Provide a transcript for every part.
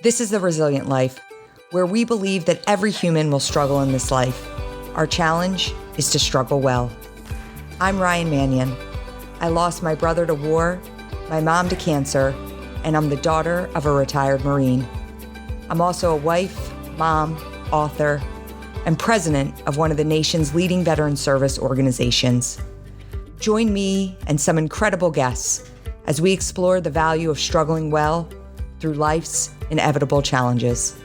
This is The Resilient Life, where we believe that every human will struggle in this life. Our challenge is to struggle well. I'm Ryan Manion. I lost my brother to war, my mom to cancer, and I'm the daughter of a retired Marine. I'm also a wife, mom, author, and president of one of the nation's leading veteran service organizations. Join me and some incredible guests as we explore the value of struggling well through life's inevitable challenges.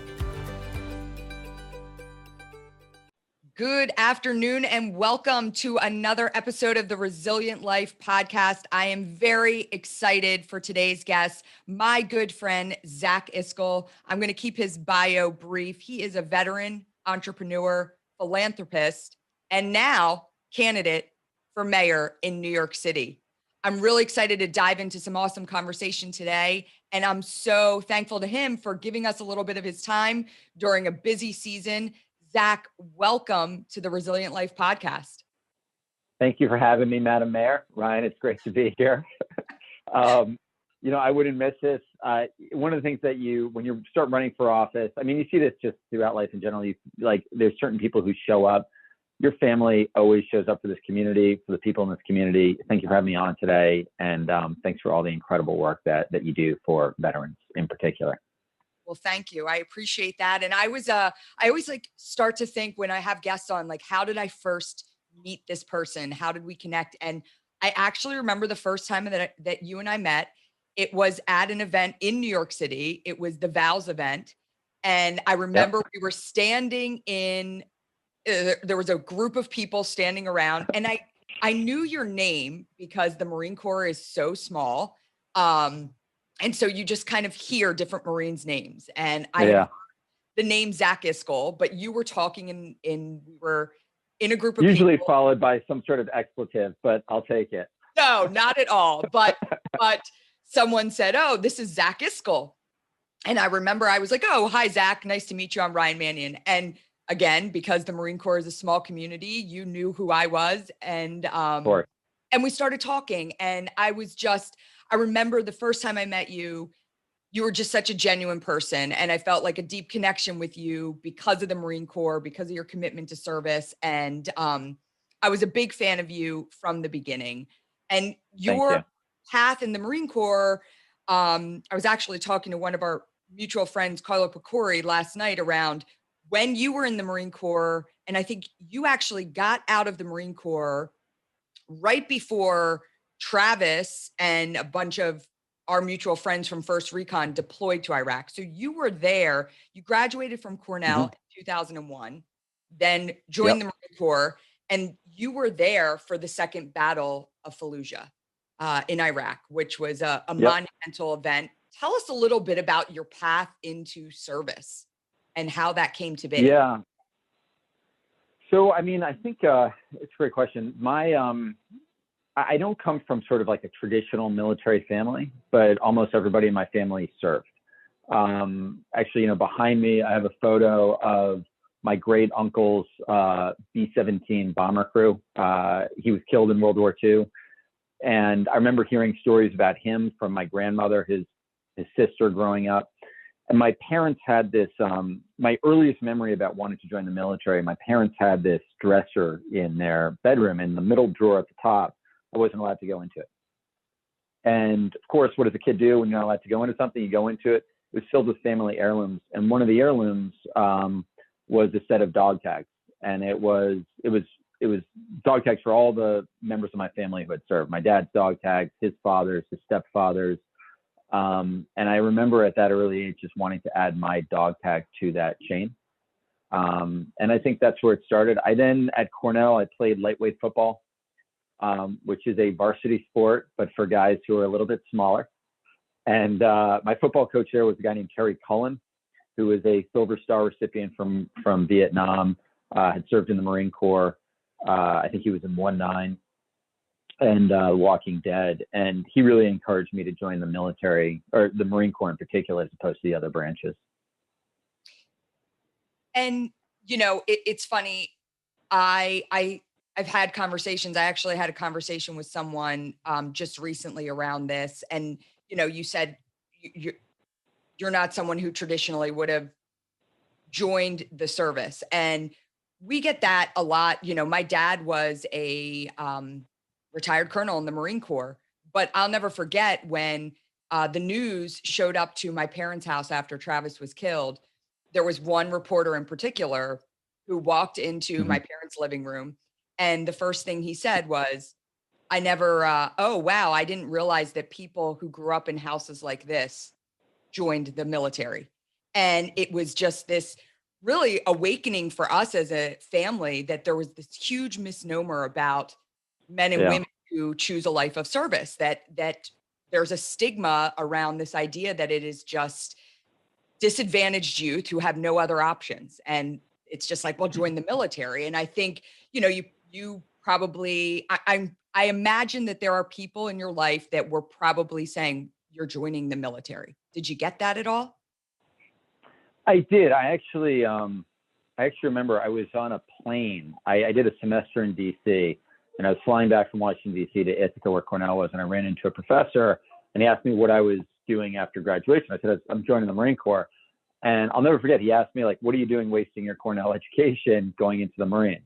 Good afternoon and welcome to another episode of the Resilient Life podcast. I am very excited for today's guest, my good friend, Zach Iscol. I'm going to keep his bio brief. He is a veteran, entrepreneur, philanthropist, and now candidate for mayor in New York City. I'm really excited to dive into some awesome conversation today. And I'm so thankful to him for giving us a little bit of his time during a busy season. Zach, welcome to the Resilient Life podcast. Thank you for having me, Madam Mayor. Ryan, it's great to be here. I wouldn't miss this. One of the things that when you start running for office, I mean, you see this just throughout life in general. There's certain people who show up. Your family always shows up for this community, for the people in this community. Thank you for having me on today. And thanks for all the incredible work that you do for veterans in particular. Well, thank you. I appreciate that. And I always start to think when I have guests on, how did I first meet this person? How did we connect? And I actually remember the first time that you and I met. It was at an event in New York City. It was the VALS event. And I remember we were standing in, there was a group of people standing around, and I knew your name because the Marine Corps is so small. And so you just kind of hear different Marines' names. And I heard the name Zach Iscol, but you were talking we were in a group of usually people. Followed by some sort of expletive, but I'll take it. No, not at all. But someone said, "Oh, this is Zach Iscol." And I remember I was like, "Oh, hi, Zach. Nice to meet you. I'm Ryan Manion." And again, because the Marine Corps is a small community, you knew who I was. And we started talking. And I remember the first time I met you, you were just such a genuine person. And I felt like a deep connection with you because of the Marine Corps, because of your commitment to service. And I was a big fan of you from the beginning. And your path in the Marine Corps, I was actually talking to one of our mutual friends, Carlo Picori, last night around when you were in the Marine Corps. And I think you actually got out of the Marine Corps right before Travis and a bunch of our mutual friends from First Recon deployed to Iraq. So you were there. You graduated from Cornell in 2001, then joined the Marine Corps, and you were there for the second battle of Fallujah in Iraq, which was a monumental event. Tell us a little bit about your path into service and how that came to be. Yeah. So, I mean, I think it's a great question. I don't come from sort of like a traditional military family, but almost everybody in my family served. Actually, behind me, I have a photo of my great uncle's B-17 bomber crew. He was killed in World War II. And I remember hearing stories about him from my grandmother, his sister growing up. And my parents had this, my earliest memory about wanting to join the military, my parents had this dresser in their bedroom, in the middle drawer at the top. I wasn't allowed to go into it. And of course, what does a kid do when you're not allowed to go into something? You go into it. It was filled with family heirlooms. And one of the heirlooms was a set of dog tags. And it was dog tags for all the members of my family who had served. My dad's dog tags, his father's, his stepfather's. And I remember at that early age just wanting to add my dog tag to that chain. And I think that's where it started. I then, at Cornell, I played lightweight football, which is a varsity sport, but for guys who are a little bit smaller. And my football coach there was a guy named Terry Cullen, who was a Silver Star recipient from Vietnam, had served in the Marine Corps. I think he was in 1-9. And Walking Dead. And he really encouraged me to join the military, or the Marine Corps in particular, as opposed to the other branches. And, it's funny. I've had conversations. I actually had a conversation with someone just recently around this. And, you said you're not someone who traditionally would have joined the service. And we get that a lot. You know, my dad was a retired colonel in the Marine Corps, but I'll never forget when the news showed up to my parents' house after Travis was killed. There was one reporter in particular who walked into Mhm. my parents' living room, and the first thing he said was, I never, oh, wow, I didn't realize that people who grew up in houses like this joined the military. And it was just this really awakening for us as a family that there was this huge misnomer about men and Yeah. women who choose a life of service, that there's a stigma around this idea that it is just disadvantaged youth who have no other options. And it's just like, well, join the military. And I think, you know, you probably, I imagine that there are people in your life that were probably saying you're joining the military. Did you get that at all? I did. I actually remember I was on a plane. I did a semester in DC, and I was flying back from Washington DC to Ithaca, where Cornell was, and I ran into a professor, and he asked me what I was doing after graduation. I said, I'm joining the Marine Corps. And I'll never forget, he asked me, like, what are you doing wasting your Cornell education going into the Marines?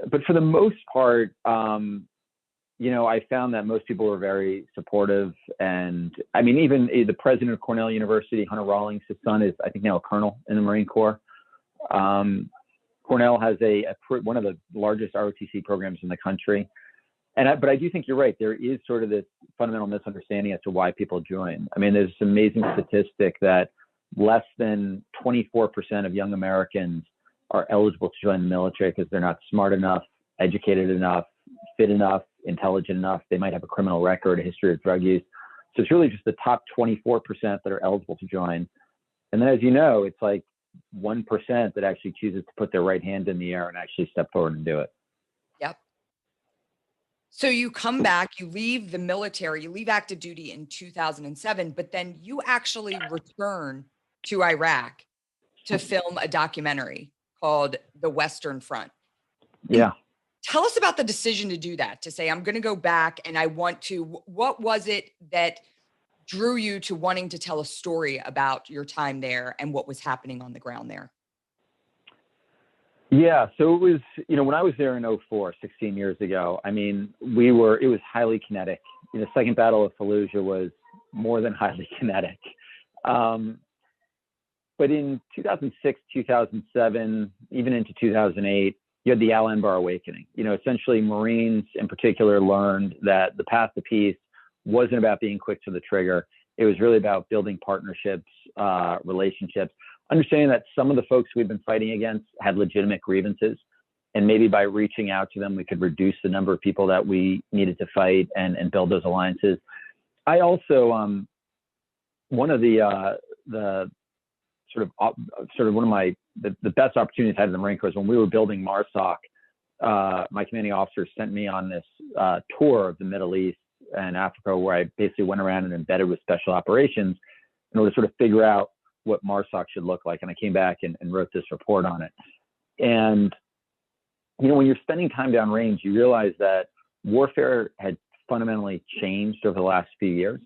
But for the most part, I found that most people were very supportive. And I mean, even the president of Cornell University, Hunter Rawlings, his son is, I think, now a colonel in the Marine Corps. Cornell has one of the largest ROTC programs in the country. But I do think you're right. There is sort of this fundamental misunderstanding as to why people join. I mean, there's this amazing statistic that less than 24% of young Americans are eligible to join the military because they're not smart enough, educated enough, fit enough, intelligent enough. They might have a criminal record, a history of drug use. So it's really just the top 24% that are eligible to join. And then, as you know, it's like 1% that actually chooses to put their right hand in the air and actually step forward and do it. Yep. So you come back, you leave the military, you leave active duty in 2007, but then you actually return to Iraq to film a documentary called The Western Front. And Yeah. tell us about the decision to do that, to say, I'm going to go back and I want to, what was it that drew you to wanting to tell a story about your time there and what was happening on the ground there? Yeah. So it was, when I was there in 2004, 16 years ago, I mean, it was highly kinetic. The Second Battle of Fallujah was more than highly kinetic. But in 2006, 2007, even into 2008, you had the Al Anbar awakening. Essentially Marines in particular learned that the path to peace wasn't about being quick to the trigger. It was really about building partnerships, relationships, understanding that some of the folks we've been fighting against had legitimate grievances. And maybe by reaching out to them, we could reduce the number of people that we needed to fight and build those alliances. I also, one of the sort of one of the best opportunities I had in the Marine Corps is when we were building MARSOC. My commanding officer sent me on this tour of the Middle East and Africa, where I basically went around and embedded with special operations in order to sort of figure out what MARSOC should look like. And I came back and wrote this report on it. And, when you're spending time downrange, you realize that warfare had fundamentally changed over the last few years.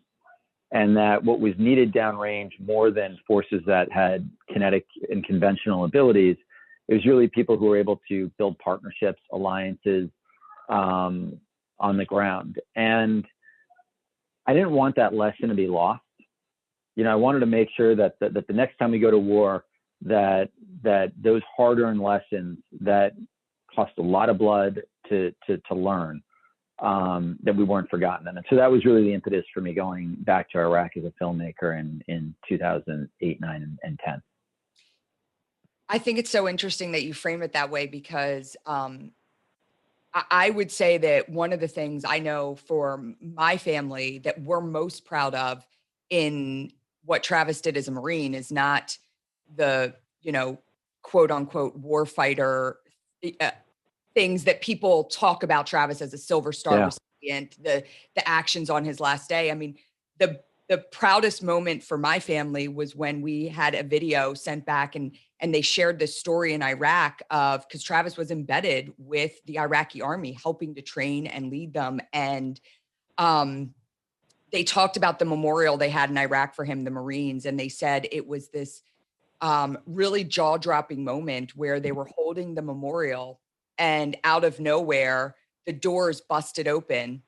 And that what was needed downrange more than forces that had kinetic and conventional abilities, it was really people who were able to build partnerships, alliances on the ground. And I didn't want that lesson to be lost. I wanted to make sure that the next time we go to war, that those hard-earned lessons that cost a lot of blood to learn, that we weren't forgotten. And so that was really the impetus for me going back to Iraq as a filmmaker in 2008, 9, and 10. I think it's so interesting that you frame it that way because I would say that one of the things I know for my family that we're most proud of in what Travis did as a Marine is not the, quote unquote war fighter things that people talk about Travis as a Silver Star recipient, the actions on his last day. I mean, the proudest moment for my family was when we had a video sent back and they shared this story in Iraq of, because Travis was embedded with the Iraqi army, helping to train and lead them. And they talked about the memorial they had in Iraq for him, the Marines, and they said it was this really jaw-dropping moment where they were holding the memorial, and out of nowhere, the doors busted open,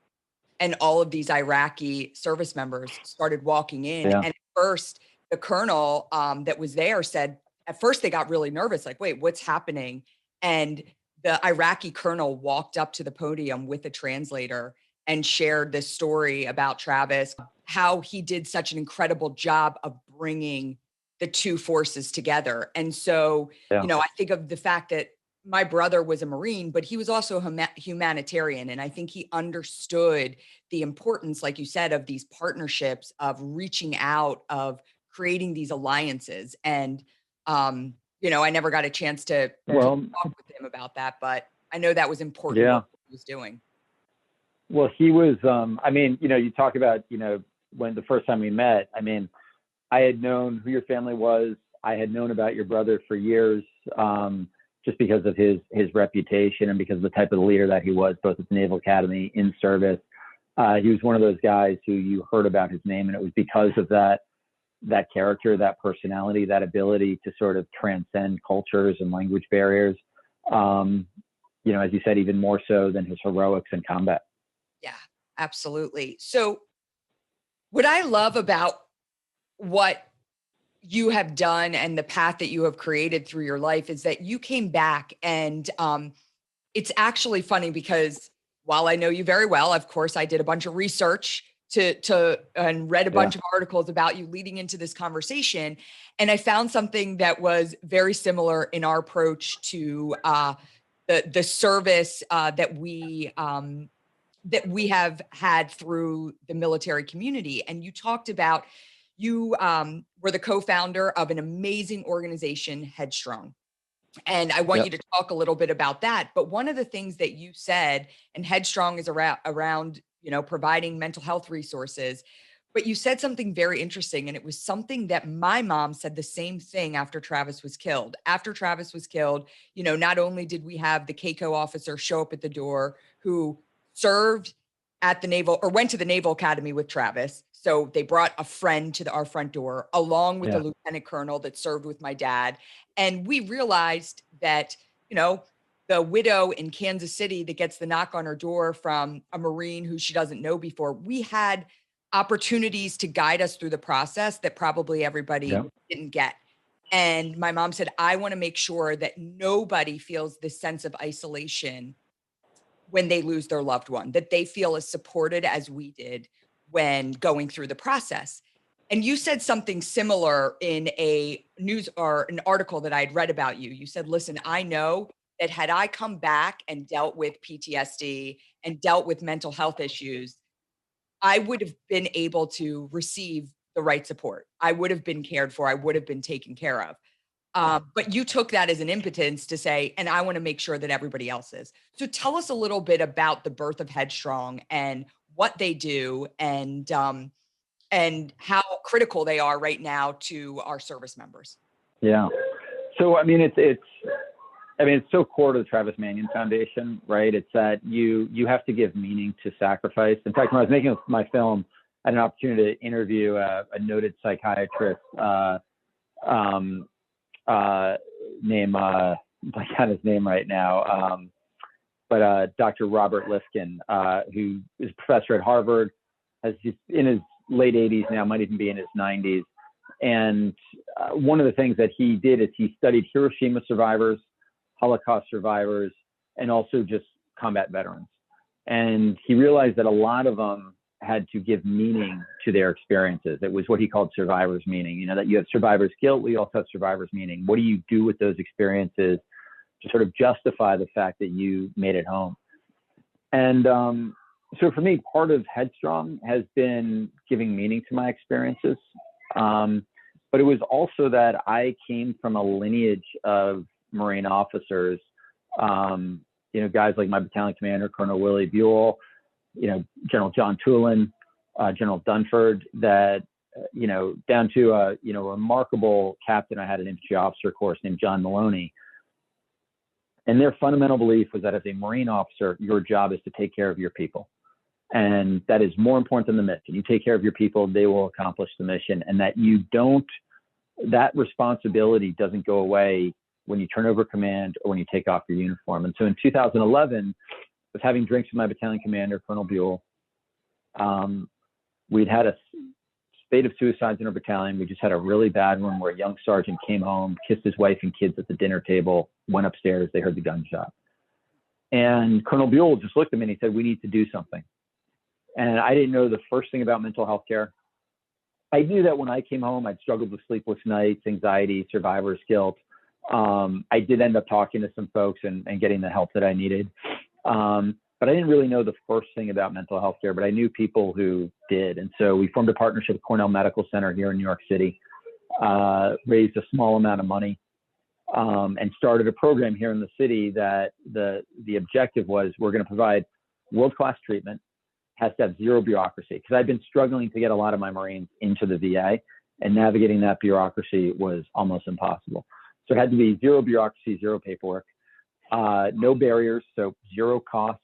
and all of these Iraqi service members started walking in. Yeah. And at first, the colonel that was there said, at first they got really nervous, like, wait, what's happening? And the Iraqi colonel walked up to the podium with a translator and shared this story about Travis, how he did such an incredible job of bringing the two forces together. And so, Yeah. I think of the fact that my brother was a Marine, but he was also a humanitarian. And I think he understood the importance, like you said, of these partnerships, of reaching out, of creating these alliances. And, I never got a chance to talk with him about that, but I know that was important what he was doing. Well, he was, you talk about, when the first time we met, I had known who your family was. I had known about your brother for years, just because of his reputation and because of the type of leader that he was, both at the Naval Academy, in service. He was one of those guys who you heard about his name, and it was because of that character, that personality, that ability to sort of transcend cultures and language barriers. As you said, even more so than his heroics in combat. Yeah, absolutely. So what I love about what you have done and the path that you have created through your life is that you came back, and it's actually funny because while I know you very well, of course, I did a bunch of research and read a bunch of articles about you leading into this conversation. And I found something that was very similar in our approach to the service that we have had through the military community. And you talked about, you were the co-founder of an amazing organization, Headstrong. And I want you to talk a little bit about that. But one of the things that you said, and Headstrong is around providing mental health resources, but you said something very interesting. And it was something that my mom said the same thing after Travis was killed. After Travis was killed, not only did we have the KCO officer show up at the door who served at the Naval, or went to the Naval Academy with Travis. So they brought a friend to our front door, along with the lieutenant colonel that served with my dad. And we realized that, the widow in Kansas City that gets the knock on her door from a Marine who she doesn't know before, we had opportunities to guide us through the process that probably everybody didn't get. And my mom said, I want to make sure that nobody feels this sense of isolation when they lose their loved one, that they feel as supported as we did when going through the process. And you said something similar in a news or an article that I had read about you. You said, listen, I know that had I come back and dealt with PTSD and dealt with mental health issues, I would have been able to receive the right support. I would have been cared for. I would have been taken care of. But you took that as an impotence to say, and I want to make sure that everybody else is. So tell us a little bit about the birth of Headstrong and what they do, and how critical they are right now to our service members. Yeah. So, it's so core to the Travis Manion Foundation, right? It's that you have to give meaning to sacrifice. In fact, when I was making my film, I had an opportunity to interview a noted psychiatrist, name, I got his name right now, but Dr. Robert Lifkin, who is a professor at Harvard, has just in his late 80s now, might even be in his 90s. And one of the things that he did is he studied Hiroshima survivors, Holocaust survivors, and also just combat veterans. And he realized that a lot of them had to give meaning to their experiences. It was what he called survivor's meaning, that you have survivor's guilt, we also have survivor's meaning. What do you do with those experiences to sort of justify the fact that you made it home? And so for me, part of Headstrong has been giving meaning to my experiences. But it was also that I came from a lineage of Marine officers, guys like my battalion commander, Colonel Willie Buell, General John Tulin, General Dunford, that, down to a remarkable captain I had an infantry officer course named John Maloney. And their fundamental belief was that as a Marine officer, your job is to take care of your people. And that is more important than the mission. You take care of your people, they will accomplish the mission. And that that responsibility doesn't go away when you turn over command or when you take off your uniform. And so in 2011, I was having drinks with my battalion commander, Colonel Buell. We'd had a spate of suicides in our battalion. We just had a really bad one where a young sergeant came home, kissed his wife and kids at the dinner table, went upstairs, they heard the gunshot. And Colonel Buell just looked at me and he said, "We need to do something." And I didn't know the first thing about mental health care. I knew that when I came home, I'd struggled with sleepless nights, anxiety, survivor's guilt. I did end up talking to some folks and getting the help that I needed. But I didn't really know the first thing about mental health care, but I knew people who did. And so we formed a partnership with Cornell Medical Center here in New York City, raised a small amount of money, and started a program here in the city that the objective was, we're going to provide world-class treatment, has to have zero bureaucracy. Because I've been struggling to get a lot of my Marines into the VA, and navigating that bureaucracy was almost impossible. So it had to be zero bureaucracy, zero paperwork, no barriers, so zero cost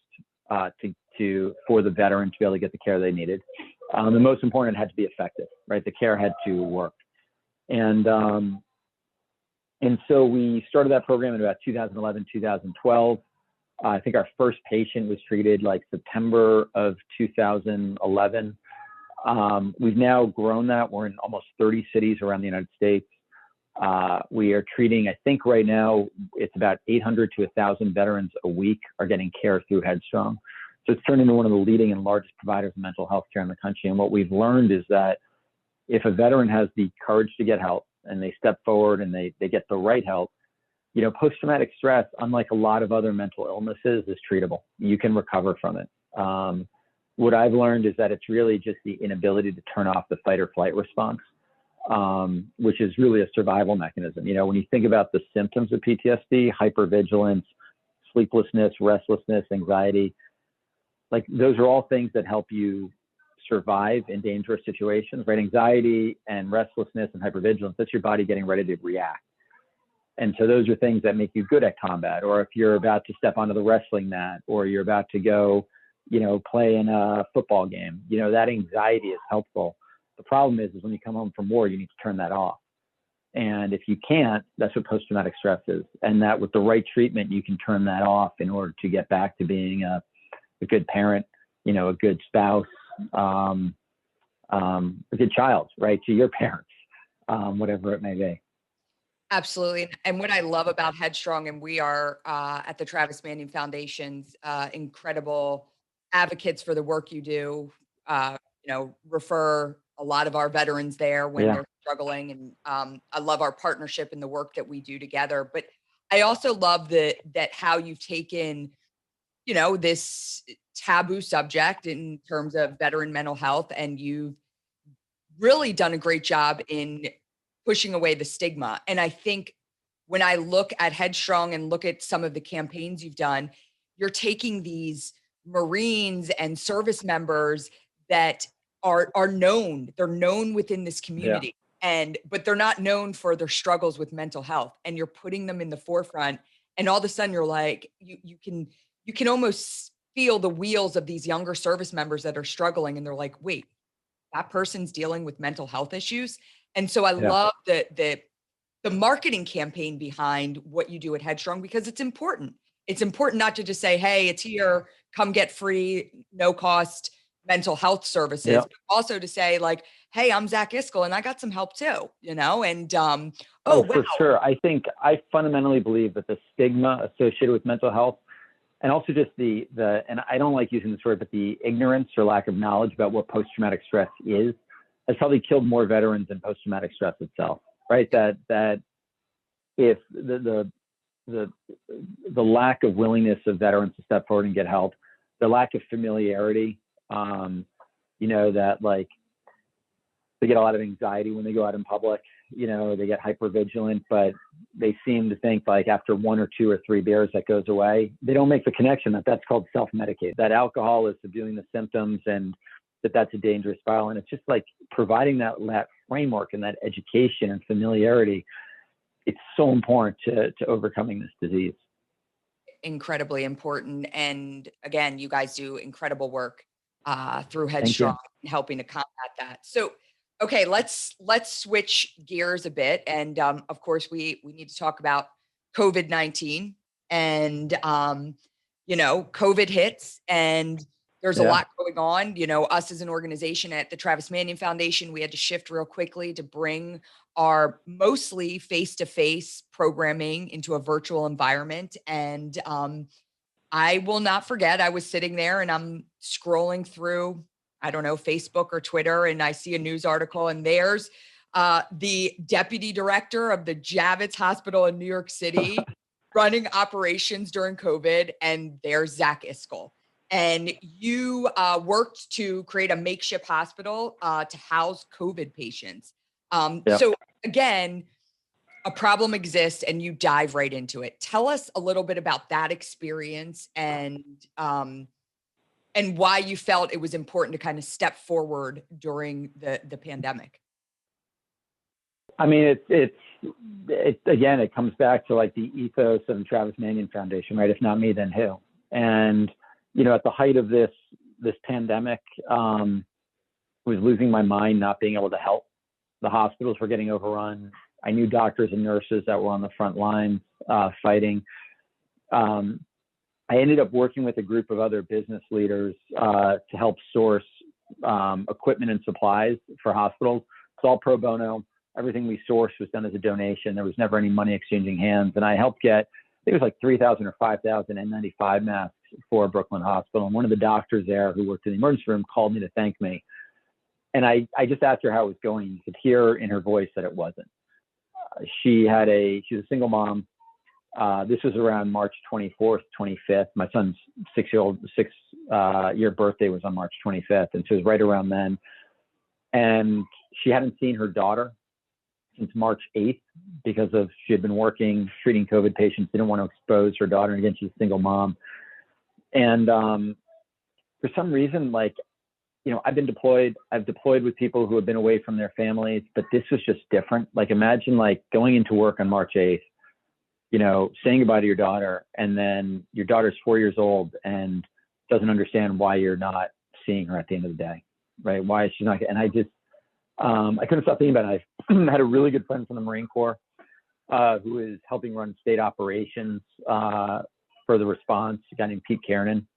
for the veteran to be able to get the care they needed. The most important, it had to be effective, right? The care had to work. And so we started that program in about 2011, 2012. I think our first patient was treated like September of 2011. We've now grown that. We're in almost 30 cities around the United States. We are treating, I think right now, it's about 800 to 1,000 veterans a week are getting care through Headstrong. So it's turned into one of the leading and largest providers of mental health care in the country. And what we've learned is that if a veteran has the courage to get help and they step forward and they get the right help, post-traumatic stress, unlike a lot of other mental illnesses, is treatable. You can recover from it. What I've learned is that it's really just the inability to turn off the fight or flight response, which is really a survival mechanism. When you think about the symptoms of PTSD, hypervigilance, sleeplessness, restlessness, anxiety, like those are all things that help you survive in dangerous situations, right? Anxiety and restlessness and hypervigilance, that's your body getting ready to react. And so those are things that make you good at combat. Or if you're about to step onto the wrestling mat, or you're about to go, play in a football game, that anxiety is helpful. The problem is when you come home from war, you need to turn that off. And if you can't, that's what post-traumatic stress is. And that with the right treatment, you can turn that off in order to get back to being a good parent, a good spouse, a good child, right, to your parents, whatever it may be. Absolutely. And what I love about Headstrong, and we are at the Travis Manion Foundation's incredible advocates for the work you do, refer a lot of our veterans there when they're struggling. And I love our partnership and the work that we do together. But I also love that how you've taken, this taboo subject in terms of veteran mental health, and you've really done a great job in pushing away the stigma. And I think when I look at Headstrong and look at some of the campaigns you've done, you're taking these Marines and service members that are known. They're known within this community, but they're not known for their struggles with mental health. And you're putting them in the forefront. And all of a sudden you're like, you can almost feel the wheels of these younger service members that are struggling. And they're like, wait, that person's dealing with mental health issues. And so I love the marketing campaign behind what you do at Headstrong, because it's important. It's important not to just say, hey, it's here, come get free, no cost mental health services, but also to say like, hey, I'm Zach Iscol and I got some help too, and for sure. I fundamentally believe that the stigma associated with mental health, and also just and I don't like using this word, but the ignorance or lack of knowledge about what post-traumatic stress is, has probably killed more veterans than post-traumatic stress itself, right? That if the lack of willingness of veterans to step forward and get help, the lack of familiarity, that like they get a lot of anxiety when they go out in public, they get hypervigilant, but they seem to think like after 1 or 2 or 3 beers that goes away. They don't make the connection that that's called self-medicate, that alcohol is subduing the symptoms and that's a dangerous spiral. And it's just like providing that framework and that education and familiarity. It's so important to overcoming this disease. Incredibly important. And again, you guys do incredible work. through Thank you. Headstrong, helping to combat that. So, okay, let's switch gears a bit, and of course, we need to talk about COVID-19, and COVID hits, and there's a Yeah. lot going on. Us as an organization at the Travis Manion Foundation, we had to shift real quickly to bring our mostly face-to-face programming into a virtual environment, and I will not forget, I was sitting there and I'm scrolling through, I don't know, Facebook or Twitter, and I see a news article, and there's the deputy director of the Javits Hospital in New York City running operations during COVID, and there's Zach Iscol. And you worked to create a makeshift hospital to house COVID patients. Yeah. So again, a problem exists and you dive right into it. Tell us a little bit about that experience, and why you felt it was important to kind of step forward during the pandemic. I mean, again, it comes back to like the ethos of the Travis Manion Foundation, right? If not me, then who? And, at the height of this pandemic, I was losing my mind, not being able to help. The hospitals were getting overrun. I knew doctors and nurses that were on the front lines fighting. I ended up working with a group of other business leaders to help source equipment and supplies for hospitals. It's all pro bono. Everything we sourced was done as a donation. There was never any money exchanging hands. And I helped get, I think it was like 3,000 or 5,000 N95 masks for Brooklyn Hospital. And one of the doctors there who worked in the emergency room called me to thank me. And I just asked her how it was going. You could hear in her voice that it wasn't. She was a single mom. This was around March 24th, 25th. My son's 6-year birthday was on March 25th. And so it was right around then. And she hadn't seen her daughter since March 8th because she had been working, treating COVID patients, didn't want to expose her daughter. And again, she's a single mom. And for some reason, I've deployed with people who have been away from their families, but this was just different. Like, imagine going into work on March 8th, saying goodbye to your daughter, and then your daughter's 4 years old and doesn't understand why you're not seeing her at the end of the day, right? Why is she not? And I couldn't stop thinking about it. I had a really good friend from the Marine Corps who is helping run state operations for the response, a guy named Pete Kiernan.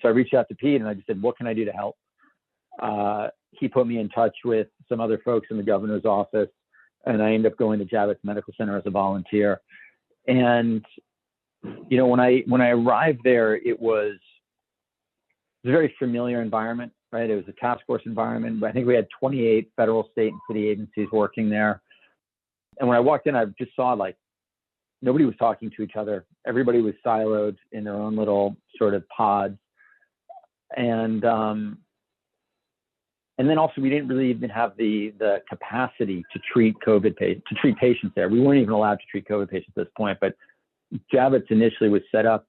So I reached out to Pete and I just said, what can I do to help? He put me in touch with some other folks in the governor's office, and I ended up going to Javits Medical Center as a volunteer. And, when I arrived there, it was a very familiar environment, right? It was a task force environment. I think we had 28 federal, state, and city agencies working there. And when I walked in, I just saw nobody was talking to each other. Everybody was siloed in their own little sort of pods. And then also we didn't really even have the capacity to treat patients there. We weren't even allowed to treat COVID patients at this point, but Javits initially was set up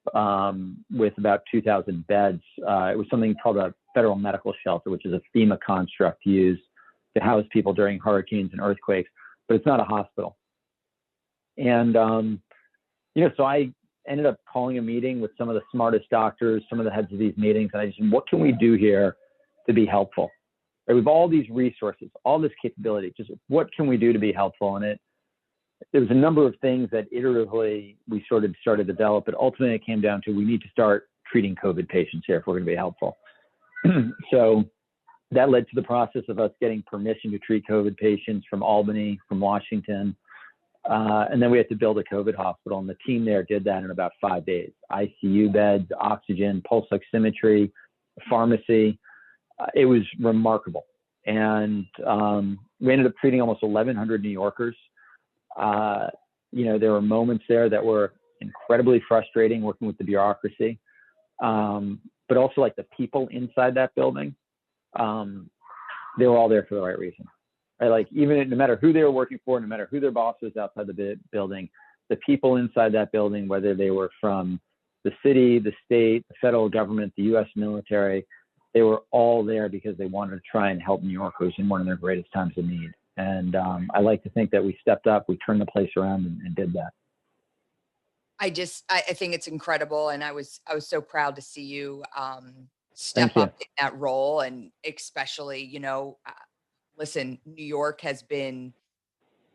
with about 2,000 beds. It was something called a federal medical shelter, which is a FEMA construct used to house people during hurricanes and earthquakes, but it's not a hospital. And, so I ended up calling a meeting with some of the smartest doctors, some of the heads of these meetings. And I just said, what can we do here to be helpful? Right? We have all these resources, all this capability, just what can we do to be helpful? And there was a number of things that iteratively we sort of started to develop, but ultimately it came down to, we need to start treating COVID patients here if we're going to be helpful. So that led to the process of us getting permission to treat COVID patients from Albany, from Washington. And then we had to build a COVID hospital, and the team there did that in about 5 days. ICU beds, oxygen, pulse oximetry, pharmacy. It was remarkable. And we ended up treating almost 1,100 New Yorkers. There were moments there that were incredibly frustrating working with the bureaucracy, but also the people inside that building, they were all there for the right reason. Right? Even no matter who they were working for, no matter who their boss was outside the building, the people inside that building, whether they were from the city, the state, the federal government, the U.S. military, they were all there because they wanted to try and help New Yorkers in one of their greatest times of need. And I like to think that we stepped up, we turned the place around and did that. I think it's incredible. And I was so proud to see you step Thank you. up in that role. And especially, listen, New York has been,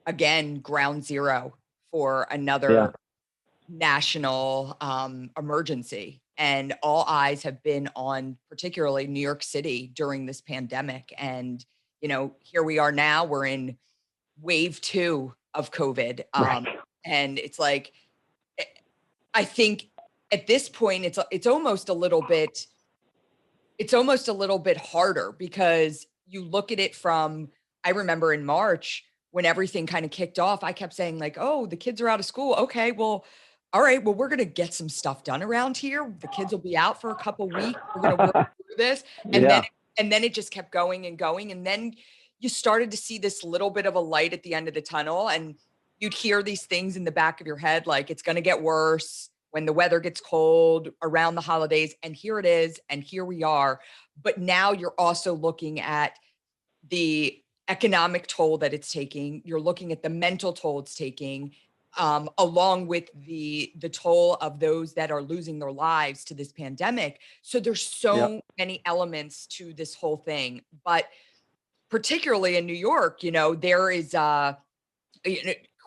again, ground zero for Yeah. another national emergency. And all eyes have been on particularly New York City during this pandemic. And, here we are now, we're in wave 2 of COVID. Right. And it's like, eh, I think at this point, it's almost a little bit harder, because you look at it from, I remember in March when everything kind of kicked off, I kept saying like, oh, the kids are out of school. Okay, well, all right, well, we're going to get some stuff done around here. The kids will be out for a couple weeks. We're going to work through this. And Yeah. then it just kept going and going. And then you started to see this little bit of a light at the end of the tunnel, and you'd hear these things in the back of your head, like it's going to get worse when the weather gets cold around the holidays. And here it is. And here we are. But now you're also looking at the economic toll that it's taking. You're looking at the mental toll it's taking, along with the toll of those that are losing their lives to this pandemic. So there's Yep. so many elements to this whole thing. But particularly in New York, there is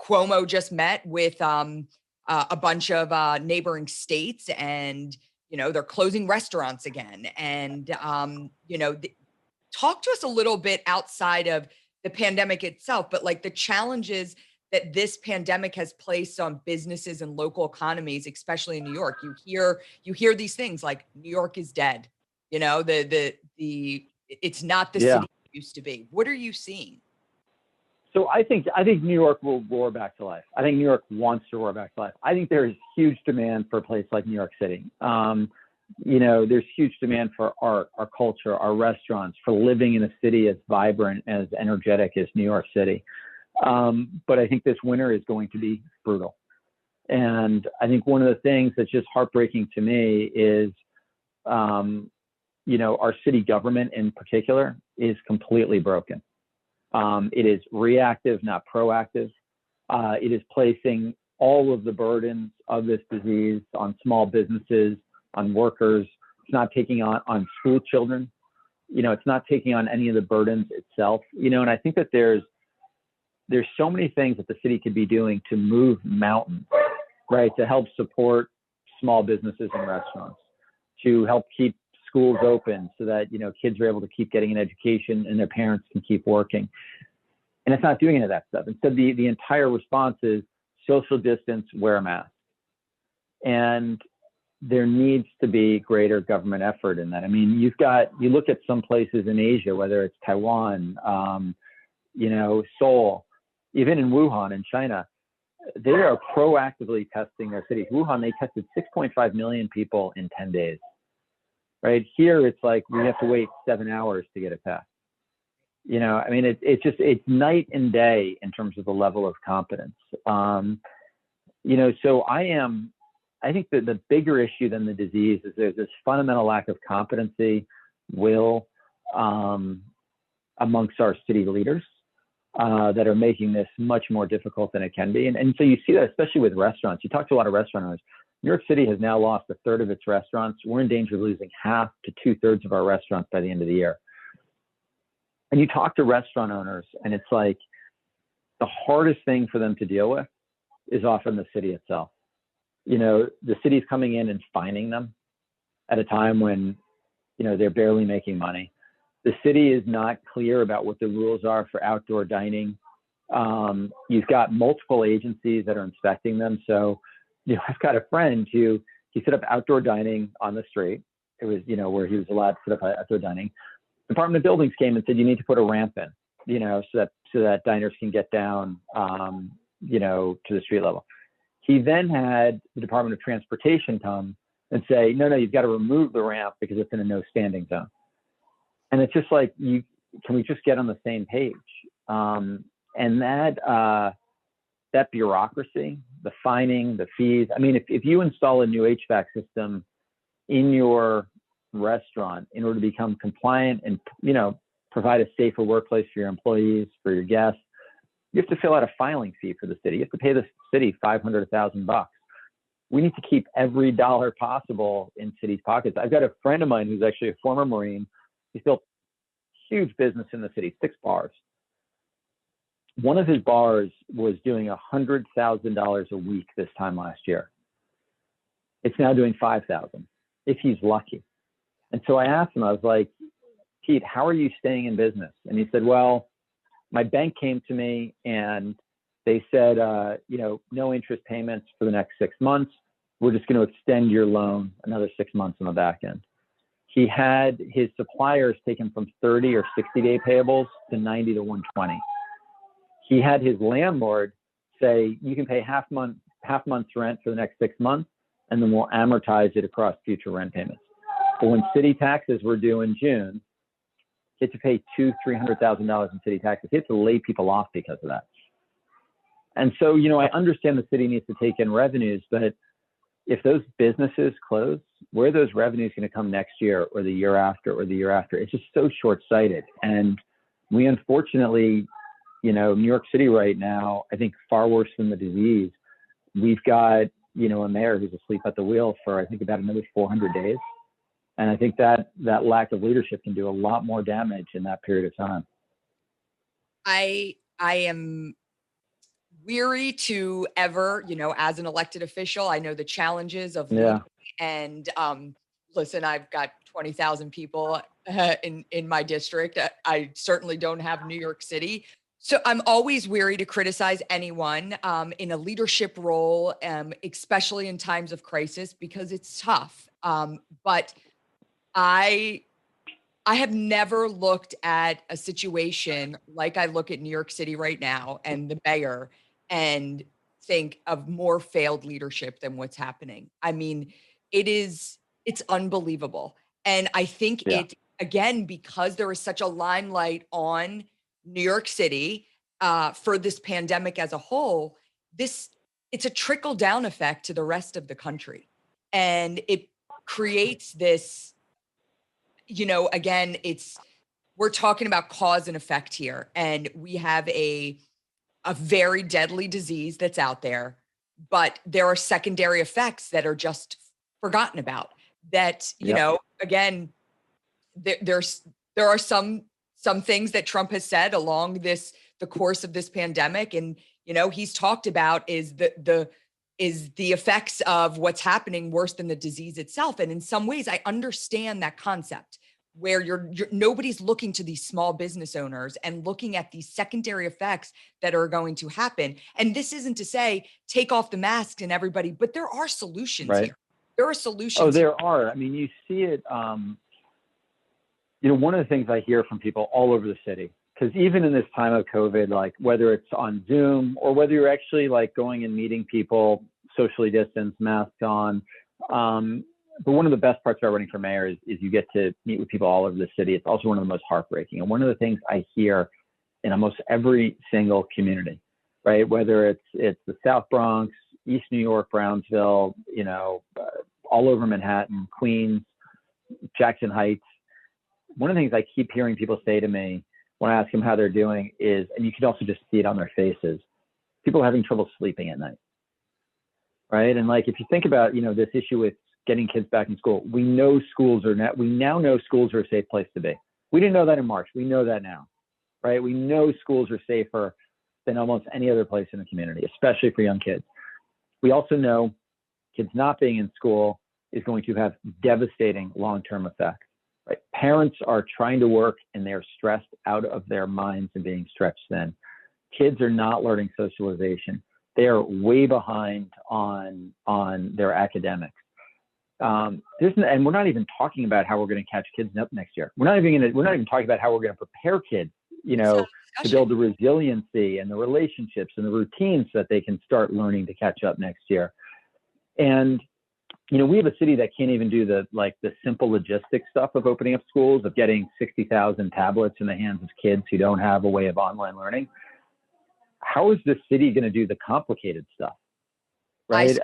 Cuomo just met with a bunch of neighboring states, and they're closing restaurants again. And talk to us a little bit outside of the pandemic itself, but like the challenges that this pandemic has placed on businesses and local economies, especially in New York. You hear these things like New York is dead. It's not the Yeah. city it used to be. What are you seeing? So I think New York will roar back to life. I think New York wants to roar back to life. I think there is huge demand for a place like New York City. There's huge demand for art, our culture, our restaurants, for living in a city as vibrant, as energetic as New York City. But I think this winter is going to be brutal. And I think one of the things that's just heartbreaking to me is, our city government in particular is completely broken. It is reactive, not proactive. It is placing all of the burdens of this disease on small businesses, on workers. It's not taking on school children. It's not taking on any of the burdens itself. And I think that there's so many things that the city could be doing to move mountains, right? To help support small businesses and restaurants, to help keep schools open so that, kids are able to keep getting an education and their parents can keep working. And it's not doing any of that stuff. Instead, the entire response is social distance, wear a mask. And there needs to be greater government effort in that. I mean, you look at some places in Asia, whether it's Taiwan, Seoul, even in Wuhan in China, they are proactively testing their cities. Wuhan, they tested 6.5 million people in 10 days. Right here, it's like we have to wait 7 hours to get a test. It's night and day in terms of the level of competence. So I think that the bigger issue than the disease is there's this fundamental lack of competency, will, amongst our city leaders that are making this much more difficult than it can be. And so you see that especially with restaurants. You talk to a lot of restaurant owners. New York City has now lost a third of its restaurants. We're in danger of losing half to 2/3 of our restaurants by the end of the year. And you talk to restaurant owners, and it's like the hardest thing for them to deal with is often the city itself. The city's coming in and fining them at a time when, they're barely making money. The city is not clear about what the rules are for outdoor dining. You've got multiple agencies that are inspecting them. So, I've got a friend he set up outdoor dining on the street. It was, where he was allowed to set up outdoor dining. Department of Buildings came and said, you need to put a ramp in, so that diners can get down, to the street level. He then had the Department of Transportation come and say, no, you've got to remove the ramp because it's in a no standing zone. And it's just like, can we just get on the same page? And that bureaucracy, the fining, the fees. I mean, if you install a new HVAC system in your restaurant in order to become compliant and, provide a safer workplace for your employees, for your guests, you have to fill out a filing fee for the city. You have to pay the city $500,000. we need to keep every dollar possible in city's pockets. I've got a friend of mine who's actually a former Marine. He's built huge business in the city, 6 bars. One of his bars was doing $100,000 a week this time last year. It's now doing 5,000 if he's lucky. And so I asked him, I was like, Pete, how are you staying in business? And he said, well, my bank came to me and they said, no interest payments for the next 6 months. We're just going to extend your loan another 6 months on the back end. He had his suppliers take him from 30 or 60-day payables to 90 to 120. He had his landlord say, you can pay half month's rent for the next 6 months, and then we'll amortize it across future rent payments. But when city taxes were due in June, he had to pay $200,000-$300,000 in city taxes. He had to lay people off because of that. And so, I understand the city needs to take in revenues, but if those businesses close, where are those revenues going to come next year or the year after or the year after? It's just so short-sighted. And we unfortunately, New York City right now, I think far worse than the disease. We've got, a mayor who's asleep at the wheel for, I think, about another 400 days. And I think that lack of leadership can do a lot more damage in that period of time. I am weary to ever, as an elected official, I know the challenges of leading, and listen, I've got 20,000 people in my district. I certainly don't have New York City. So I'm always weary to criticize anyone in a leadership role, especially in times of crisis, because it's tough. But I have never looked at a situation like I look at New York City right now and the mayor and think of more failed leadership than what's happening. I mean, it's unbelievable. And I think it, again, because there is such a limelight on New York City for this pandemic as a whole, it's a trickle down effect to the rest of the country. And it creates this, again, we're talking about cause and effect here. And we have a very deadly disease that's out there, but there are secondary effects that are just forgotten about. That, again, there are some things that Trump has said along the course of this pandemic, and he's talked about is the effects of what's happening worse than the disease itself. And in some ways, I understand that concept, where nobody's looking to these small business owners and looking at these secondary effects that are going to happen. And this isn't to say take off the masks and everybody, but there are solutions here. There are solutions. Oh, there are. I mean, you see it. One of the things I hear from people all over the city, because even in this time of COVID, like whether it's on Zoom or whether you're actually like going and meeting people, socially distanced, masks on, but one of the best parts about running for mayor is you get to meet with people all over the city. It's also one of the most heartbreaking. And one of the things I hear in almost every single community, right? Whether it's the South Bronx, East New York, Brownsville, all over Manhattan, Queens, Jackson Heights. One of the things I keep hearing people say to me when I ask them how they're doing is, and you can also just see it on their faces, people are having trouble sleeping at night, right? And like, if you think about, this issue with getting kids back in school, we now know schools are a safe place to be. We didn't know that in March. We know that now, right? We know schools are safer than almost any other place in the community, especially for young kids. We also know kids not being in school is going to have devastating long-term effects. Right? Parents are trying to work and they're stressed out of their minds and being stretched thin. Kids are not learning socialization. They are way behind on their academics. And we're not even talking about how we're going to catch kids up next year. We're not even talking about how we're going to prepare kids, to build the resiliency and the relationships and the routines so that they can start learning to catch up next year. And we have a city that can't even do the simple logistics stuff of opening up schools, of getting 60,000 tablets in the hands of kids who don't have a way of online learning. How is the city going to do the complicated stuff? Right?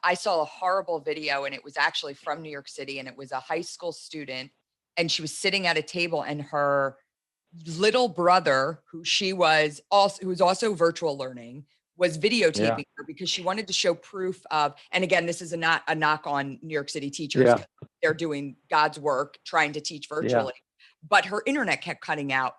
I saw a horrible video, and it was actually from New York City, and it was a high school student, and she was sitting at a table, and her little brother, who was also virtual learning, was videotaping Yeah. her because she wanted to show proof of, and again, this is not a knock on New York City teachers. Yeah. They're doing God's work, trying to teach virtually, but her internet kept cutting out.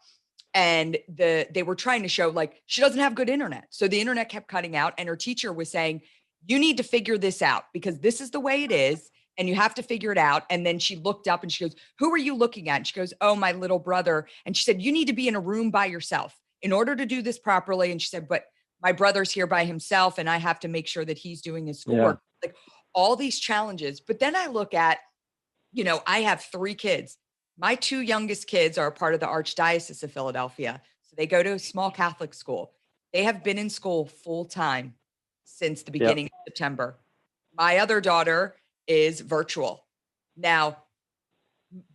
And they were trying to show like she doesn't have good internet. So the internet kept cutting out, and her teacher was saying, you need to figure this out because this is the way it is. And you have to figure it out. And then she looked up and she goes, who are you looking at? And she goes, oh, my little brother. And she said, you need to be in a room by yourself in order to do this properly. And she said, but my brother's here by himself and I have to make sure that he's doing his schoolwork. Like all these challenges. But then I look at, I have 3 kids. My 2 youngest kids are a part of the Archdiocese of Philadelphia. So they go to a small Catholic school. They have been in school full time since the beginning of September. My other daughter is virtual. Now,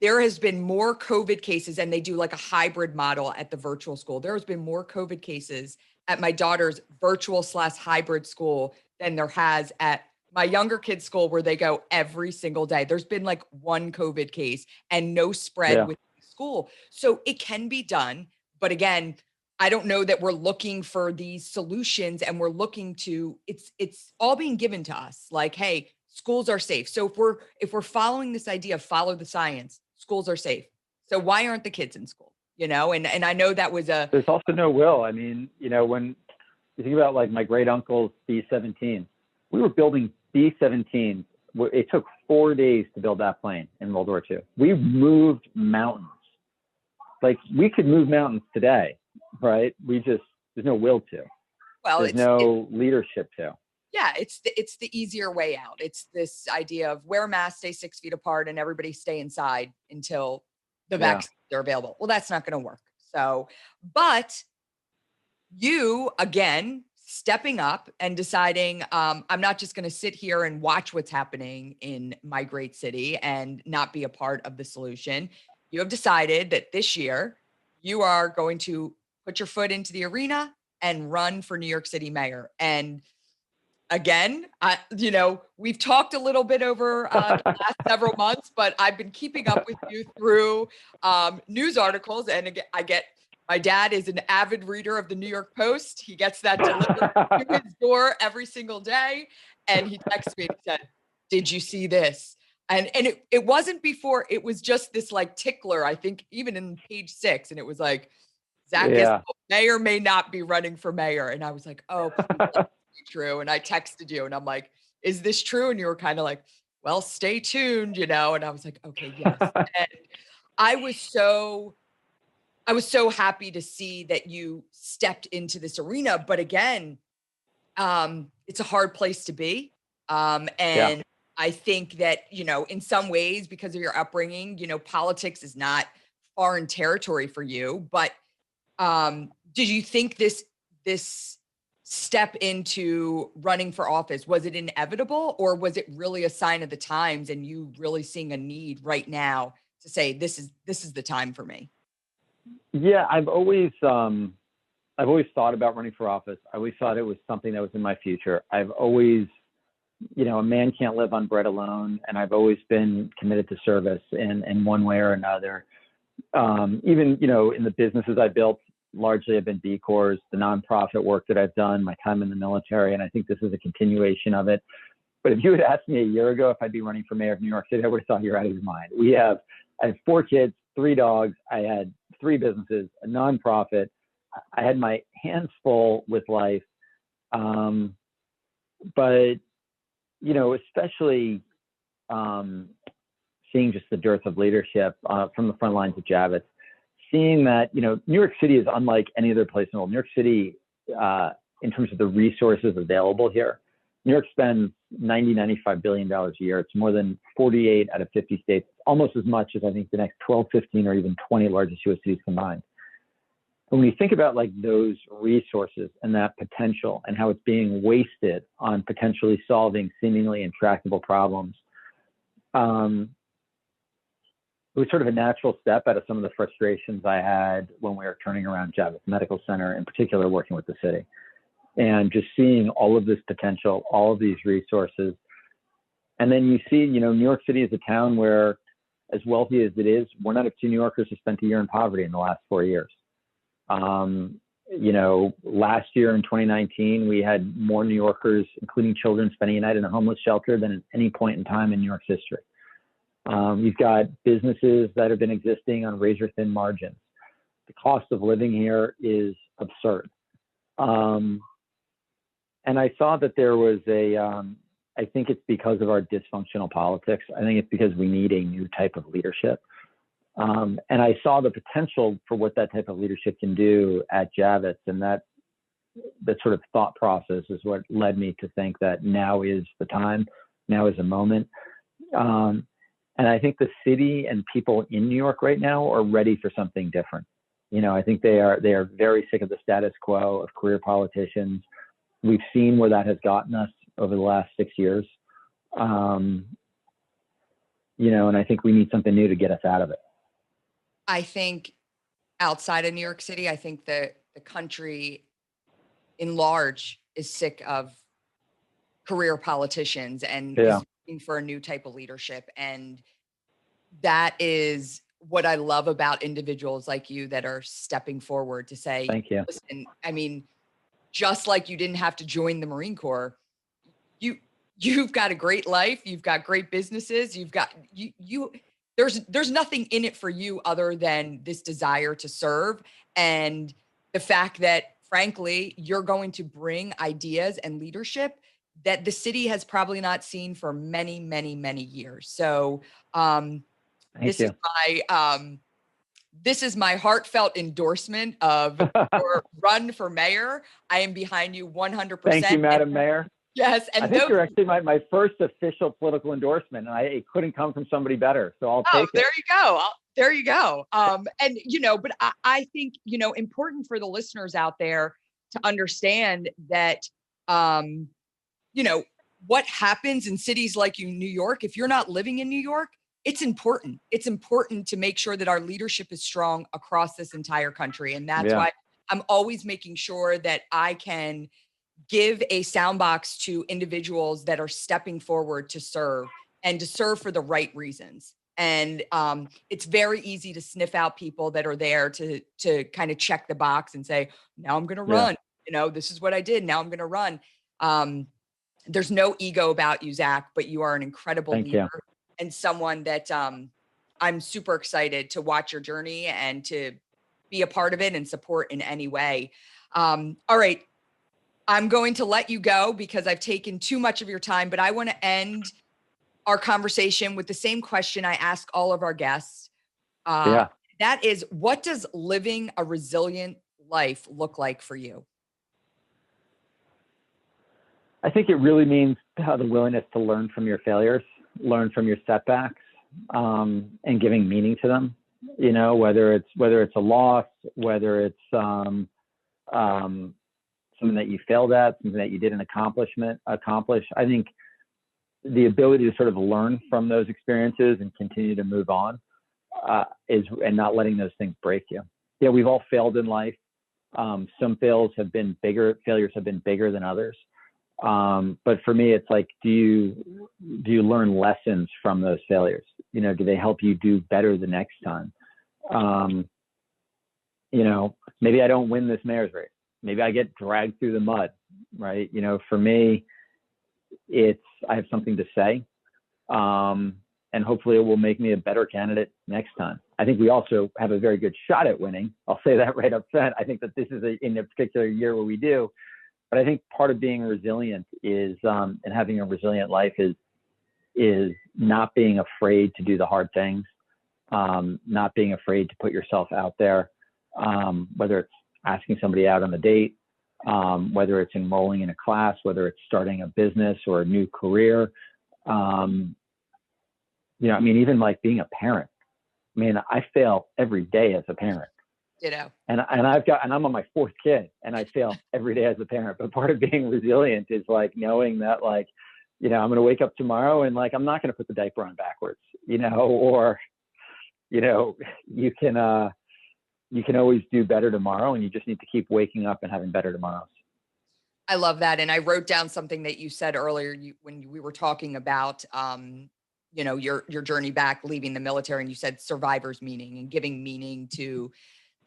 there has been more COVID cases, and they do like a hybrid model at the virtual school. There has been more COVID cases at my daughter's virtual/hybrid school than there has at my younger kids' school, where they go every single day. There's been like 1 COVID case and no spread with the school. So it can be done. But again, I don't know that we're looking for these solutions, and we're looking to, it's all being given to us. Like, hey, schools are safe. So if we're following this idea of follow the science, schools are safe. So why aren't the kids in school? And I know that was there's also no will. I mean, when you think about like my great uncle's B-17, we were building B-17. It took 4 days to build that plane in World War II. We moved mountains. Like we could move mountains today, right? There's no will to. Well, there's no leadership to. Yeah, it's the easier way out. It's this idea of wear masks, stay 6 feet apart, and everybody stay inside until the vaccines are available. Well, that's not going to work. So, but you, again, stepping up and deciding, I'm not just going to sit here and watch what's happening in my great city and not be a part of the solution. You have decided that this year you are going to put your foot into the arena and run for New York City mayor. And again, we've talked a little bit over the last several months, but I've been keeping up with you through news articles. And again, my dad is an avid reader of the New York Post. He gets that delivered to his door every single day. And he texted me and said, did you see this? And it wasn't before, it was just this like tickler, I think, even in page 6. And it was like, Zach may or may not be running for mayor. And I was like, oh, please, true. And I texted you and I'm like, is this true? And you were kind of like, well, stay tuned, and I was like, okay, yes. And I was so happy to see that you stepped into this arena. But again, it's a hard place to be. And I think that, in some ways, because of your upbringing, politics is not foreign territory for you. But did you think this step into running for office, was it inevitable, or was it really a sign of the times and you really seeing a need right now to say, this is the time for me? Yeah, I've always thought about running for office. I always thought it was something that was in my future. I've always, a man can't live on bread alone. And I've always been committed to service in one way or another. Even, in the businesses I built, largely have been B Corps, the nonprofit work that I've done, my time in the military, and I think this is a continuation of it. But if you had asked me a year ago if I'd be running for mayor of New York City, I would have thought you're out of your mind. I have 4 kids, 3 dogs, I had 3 businesses, a nonprofit. I had my hands full with life. But, especially seeing just the dearth of leadership from the front lines of Javits, seeing that, New York City is unlike any other place in the world. New York City, in terms of the resources available here, New York spends $95 billion a year. It's more than 48 out of 50 states, almost as much as I think the next 12, 15, or even 20 largest US cities combined. And when you think about like those resources and that potential and how it's being wasted on potentially solving seemingly intractable problems, it was sort of a natural step out of some of the frustrations I had when we were turning around Javits Medical Center, in particular, working with the city, and just seeing all of this potential, all of these resources. And then you see, New York City is a town where, as wealthy as it is, 1 out of 2 New Yorkers have spent a year in poverty in the last 4 years. last year in 2019, we had more New Yorkers, including children, spending a night in a homeless shelter than at any point in time in New York's history. You've got businesses that have been existing on razor thin margins. The cost of living here is absurd. And I saw that there was I think it's because of our dysfunctional politics. I think it's because we need a new type of leadership. And I saw the potential for what that type of leadership can do at Javits, and that sort of thought process is what led me to think that now is the time, now is the moment. And I think the city and people in New York right now are ready for something different. I think they are very sick of the status quo of career politicians. We've seen where that has gotten us over the last 6 years. And I think we need something new to get us out of it. I think outside of New York City, I think the country in large is sick of career politicians and is looking for a new type of leadership. And that is what I love about individuals like you that are stepping forward to say, thank you. Listen, I mean, just like you didn't have to join the Marine Corps, you've got a great life, you've got great businesses, you've got there's nothing in it for you other than this desire to serve, and the fact that frankly you're going to bring ideas and leadership that the city has probably not seen for many, many, many years. So this is my heartfelt endorsement of your run for mayor. I am behind you 100%. Thank you, Madam Mayor. Yes. And I think you're actually my first official political endorsement, and it couldn't come from somebody better. So I'll take it. There you go. There you go. And, but I think, important for the listeners out there to understand that, what happens in cities like New York, if you're not living in New York, it's important. It's important to make sure that our leadership is strong across this entire country. And that's why I'm always making sure that I can give a soundbox to individuals that are stepping forward to serve and to serve for the right reasons. And it's very easy to sniff out people that are there to kind of check the box and say, now I'm going to run, this is what I did. Now I'm going to run. There's no ego about you, Zach, but you are an incredible leader and someone that I'm super excited to watch your journey and to be a part of it and support in any way. All right. I'm going to let you go because I've taken too much of your time, but I want to end our conversation with the same question I ask all of our guests. That is, what does living a resilient life look like for you? I think it really means the willingness to learn from your failures, learn from your setbacks, and giving meaning to them. Whether it's a loss, whether it's something that you failed at, something that you didn't accomplish. I think the ability to sort of learn from those experiences and continue to move on and not letting those things break you. Yeah, we've all failed in life. Some failures have been bigger than others. But for me, it's like, do you learn lessons from those failures? Do they help you do better the next time? Maybe I don't win this mayor's race. Maybe I get dragged through the mud, right? For me, I have something to say, and hopefully it will make me a better candidate next time. I think we also have a very good shot at winning. I'll say that right up front. I think that this is in a particular year where we do. But I think part of being resilient is, and having a resilient life is not being afraid to do the hard things, not being afraid to put yourself out there, whether it's asking somebody out on a date, whether it's enrolling in a class, whether it's starting a business or a new career. Even like being a parent. I fail every day as a parent. And I'm on my fourth kid and I fail every day as a parent. But part of being resilient is like knowing that I'm going to wake up tomorrow and I'm not going to put the diaper on backwards, or, you can always do better tomorrow, and you just need to keep waking up and having better tomorrows. I love that. And I wrote down something that you said earlier when we were talking about, your journey back, leaving the military, and you said survivor's meaning and giving meaning to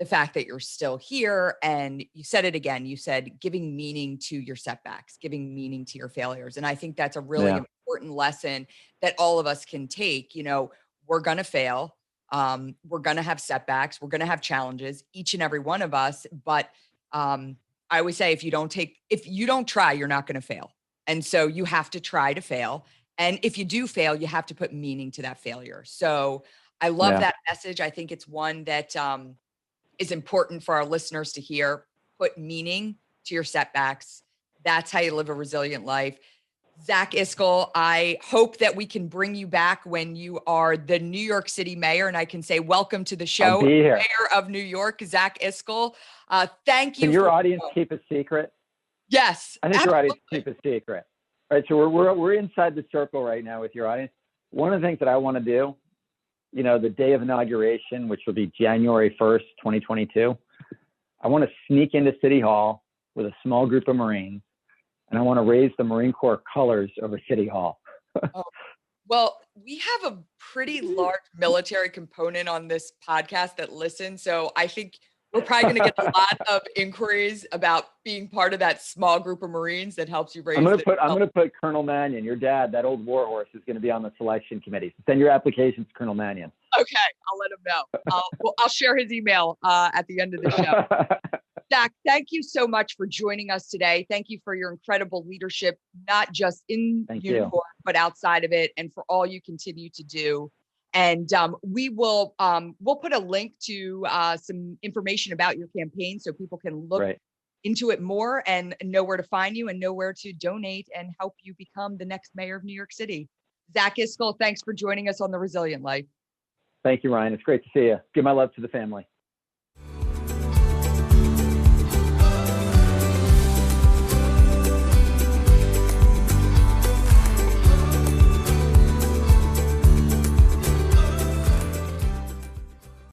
the fact that you're still here. And you said it again, you said giving meaning to your setbacks, giving meaning to your failures. And I think that's a really important lesson that all of us can take. You know, we're going to fail. We're going to have setbacks. We're going to have challenges, each and every one of us. But I always say, if you don't try, you're not going to fail. And so you have to try to fail. And if you do fail, you have to put meaning to that failure. So I love that message. I think it's one that is important for our listeners to hear. Put meaning to your setbacks. That's how you live a resilient life. Zach Iscol, I hope that we can bring you back when you are the New York City mayor, and I can say welcome to the show. I'll be here. Mayor of New York, Zach Iscol. Thank you. Can your audience keep a secret? Yes. I think your audience keep a secret. All right, so we're inside the circle right now with your audience. One of the things that I want to do, you know, the day of inauguration, which will be January 1st, 2022, I want to sneak into City Hall with a small group of Marines, and I want to raise the Marine Corps colors over City Hall. Well, we have a pretty large military component on this podcast that listens, so I think we're probably going to get a lot of inquiries about being part of that small group of Marines that helps you raise. I'm going to put Colonel Manion, your dad, that old warhorse, is going to be on the selection committee. Send your applications to Colonel Manion. Okay, I'll let him know. I'll share his email at the end of the show. Zach, thank you so much for joining us today. Thank you for your incredible leadership, not just in uniform, but outside of it, and for all you continue to do. And we'll put a link to some information about your campaign so people can look into it more and know where to find you and know where to donate and help you become the next mayor of New York City. Zach Iscol, thanks for joining us on The Resilient Life. Thank you, Ryan. It's great to see you. Give my love to the family.